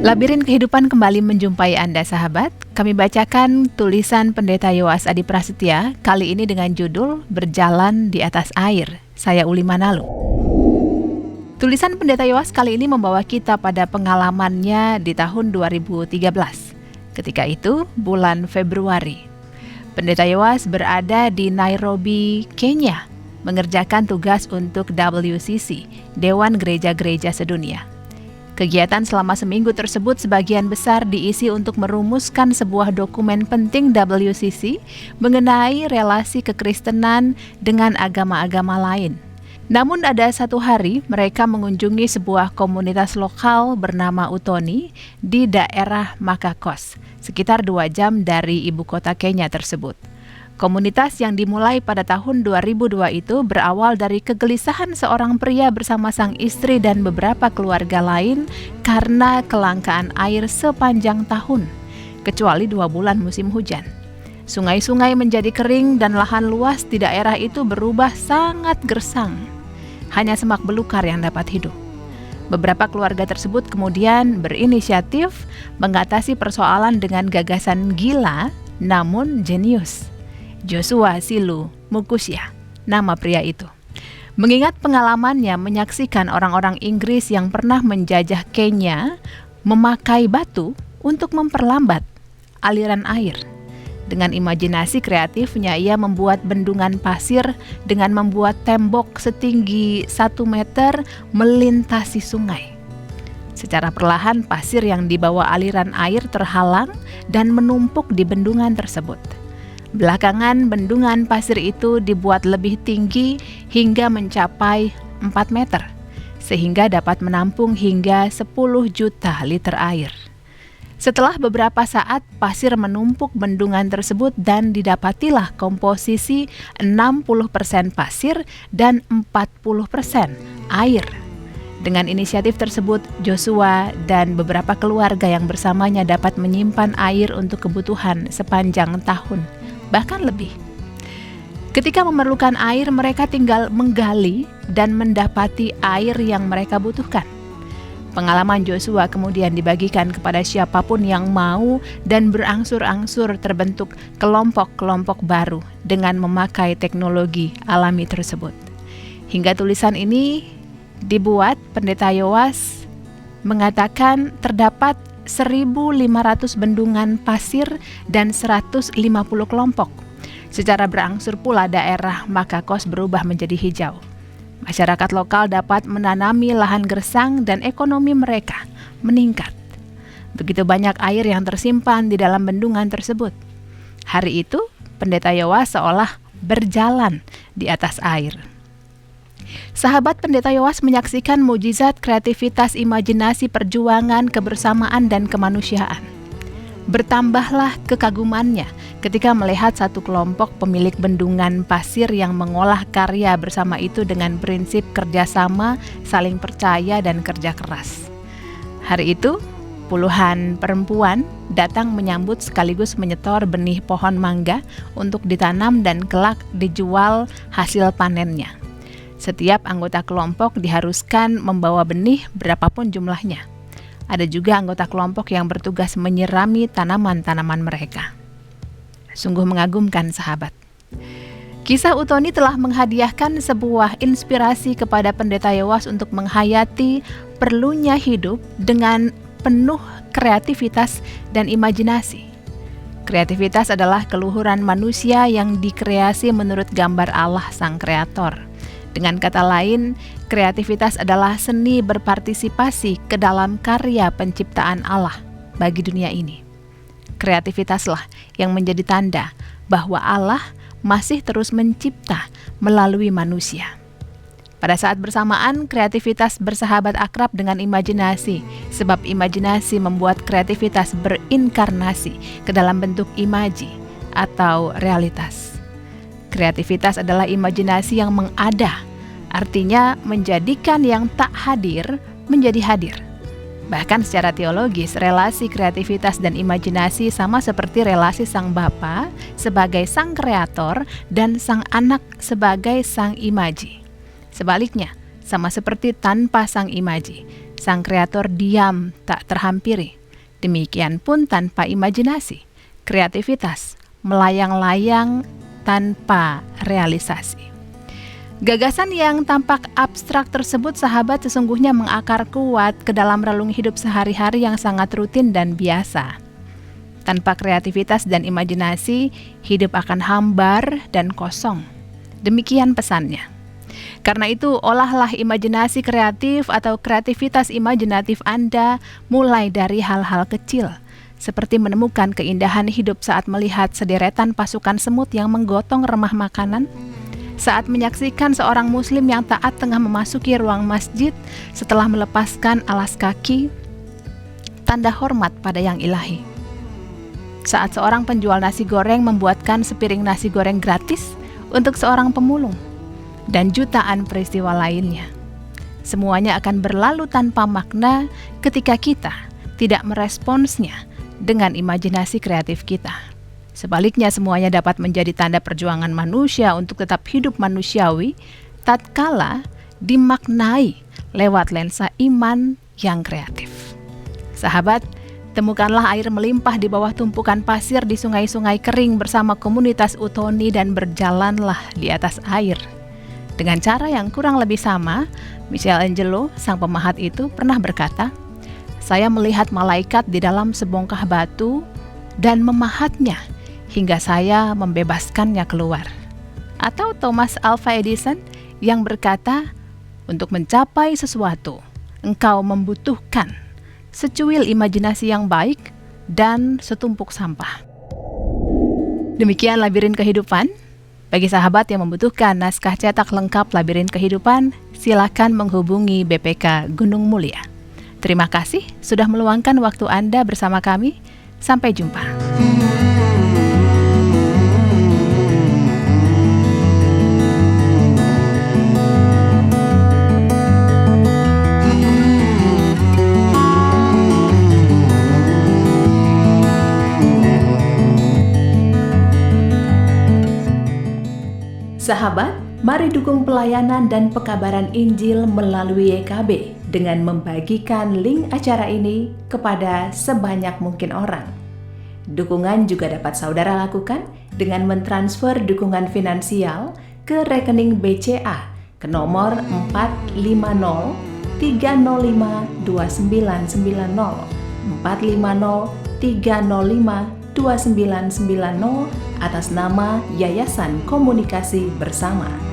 Labirin Kehidupan kembali menjumpai Anda sahabat. Kami bacakan tulisan Pendeta Yowas Adi Prasetya kali ini dengan judul Berjalan di Atas Air. Saya Uli Manalu. Tulisan Pendeta Yowas kali ini membawa kita pada pengalamannya di tahun 2013. Ketika itu, bulan Februari. Pendeta Yowas berada di Nairobi, Kenya, mengerjakan tugas untuk WCC, Dewan Gereja-Gereja Sedunia. Kegiatan selama seminggu tersebut sebagian besar diisi untuk merumuskan sebuah dokumen penting WCC mengenai relasi kekristenan dengan agama-agama lain. Namun ada satu hari mereka mengunjungi sebuah komunitas lokal bernama Utoni di daerah Makakos, sekitar 2 jam dari ibu kota Kenya tersebut. Komunitas yang dimulai pada tahun 2002 itu berawal dari kegelisahan seorang pria bersama sang istri dan beberapa keluarga lain karena kelangkaan air sepanjang tahun, kecuali 2 bulan musim hujan. Sungai-sungai menjadi kering dan lahan luas di daerah itu berubah sangat gersang. Hanya semak belukar yang dapat hidup. Beberapa keluarga tersebut kemudian berinisiatif mengatasi persoalan dengan gagasan gila namun jenius. Joshua Silu Mukusya, nama pria itu. Mengingat pengalamannya menyaksikan orang-orang Inggris yang pernah menjajah Kenya memakai batu untuk memperlambat aliran air. Dengan imajinasi kreatifnya, ia membuat bendungan pasir dengan membuat tembok setinggi 1 meter melintasi sungai. Secara perlahan, pasir yang dibawa aliran air terhalang dan menumpuk di bendungan tersebut. Belakangan bendungan pasir itu dibuat lebih tinggi hingga mencapai 4 meter, sehingga dapat menampung hingga 10 juta liter air. Setelah beberapa saat, pasir menumpuk bendungan tersebut dan didapatilah komposisi 60% pasir dan 40% air. Dengan inisiatif tersebut, Joshua dan beberapa keluarga yang bersamanya dapat menyimpan air untuk kebutuhan sepanjang tahun, bahkan lebih. Ketika memerlukan air, mereka tinggal menggali dan mendapati air yang mereka butuhkan. Pengalaman Joshua kemudian dibagikan kepada siapapun yang mau dan berangsur-angsur terbentuk kelompok-kelompok baru dengan memakai teknologi alami tersebut. Hingga tulisan ini dibuat, Pendeta Yowas mengatakan terdapat 1.500 bendungan pasir dan 150 kelompok. Secara berangsur pula daerah Makakos berubah menjadi hijau. Masyarakat lokal dapat menanami lahan gersang dan ekonomi mereka meningkat. Begitu banyak air yang tersimpan di dalam bendungan tersebut. Hari itu, Pendeta Yowas seolah berjalan di atas air. Sahabat, Pendeta Yowas menyaksikan mukjizat kreativitas imajinasi perjuangan, kebersamaan, dan kemanusiaan. Bertambahlah kekagumannya ketika melihat satu kelompok pemilik bendungan pasir yang mengolah karya bersama itu dengan prinsip kerjasama, saling percaya, dan kerja keras. Hari itu, puluhan perempuan datang menyambut sekaligus menyetor benih pohon mangga untuk ditanam dan kelak dijual hasil panennya. Setiap anggota kelompok diharuskan membawa benih berapapun jumlahnya. Ada juga anggota kelompok yang bertugas menyirami tanaman-tanaman mereka. Sungguh mengagumkan sahabat. Kisah Utoni telah menghadiahkan sebuah inspirasi kepada Pendeta Yowas untuk menghayati perlunya hidup dengan penuh kreativitas dan imajinasi. Kreativitas adalah keluhuran manusia yang dikreasi menurut gambar Allah Sang Kreator. Dengan kata lain, kreativitas adalah seni berpartisipasi ke dalam karya penciptaan Allah bagi dunia ini. Kreativitaslah yang menjadi tanda bahwa Allah masih terus mencipta melalui manusia. Pada saat bersamaan, kreativitas bersahabat akrab dengan imajinasi, sebab imajinasi membuat kreativitas berinkarnasi ke dalam bentuk imaji atau realitas. Kreativitas adalah imajinasi yang mengada, artinya menjadikan yang tak hadir menjadi hadir. Bahkan secara teologis, relasi kreativitas dan imajinasi sama seperti relasi sang Bapa sebagai sang kreator dan sang anak sebagai sang imaji. Sebaliknya, Sama seperti tanpa sang imaji, sang kreator diam tak terhampiri. Demikian pun tanpa imajinasi, kreativitas melayang-layang tanpa realisasi. Gagasan yang tampak abstrak tersebut, sahabat, sesungguhnya mengakar kuat ke dalam relung hidup sehari-hari yang sangat rutin dan biasa. Tanpa kreativitas dan imajinasi, hidup akan hambar dan kosong. Demikian pesannya. Karena itu, olahlah imajinasi kreatif atau kreativitas imajinatif Anda mulai dari hal-hal kecil, seperti menemukan keindahan hidup saat melihat sederetan pasukan semut yang menggotong remah makanan, saat menyaksikan seorang muslim yang taat tengah memasuki ruang masjid setelah melepaskan alas kaki, tanda hormat pada yang ilahi. Saat seorang penjual nasi goreng membuatkan sepiring nasi goreng gratis untuk seorang pemulung, dan jutaan peristiwa lainnya. Semuanya akan berlalu tanpa makna ketika kita tidak meresponsnya dengan imajinasi kreatif kita. Sebaliknya, semuanya dapat menjadi tanda perjuangan manusia untuk tetap hidup manusiawi tatkala dimaknai lewat lensa iman yang kreatif. Sahabat, temukanlah air melimpah di bawah tumpukan pasir di sungai-sungai kering bersama komunitas Utoni dan berjalanlah di atas air. Dengan cara yang kurang lebih sama, Michelangelo, sang pemahat itu, pernah berkata, "Saya melihat malaikat di dalam sebongkah batu dan memahatnya hingga saya membebaskannya keluar." Atau Thomas Alva Edison yang berkata, "Untuk mencapai sesuatu, engkau membutuhkan secuil imajinasi yang baik dan setumpuk sampah." Demikian Labirin Kehidupan. Bagi sahabat yang membutuhkan naskah cetak lengkap Labirin Kehidupan, silakan menghubungi BPK Gunung Mulia. Terima kasih sudah meluangkan waktu Anda bersama kami. Sampai jumpa. Sahabat, mari dukung pelayanan dan pekabaran Injil melalui YKB dengan membagikan link acara ini kepada sebanyak mungkin orang. Dukungan juga dapat saudara lakukan dengan mentransfer dukungan finansial ke rekening BCA ke nomor 450 305 2990 450 305 2990 atas nama Yayasan Komunikasi Bersama.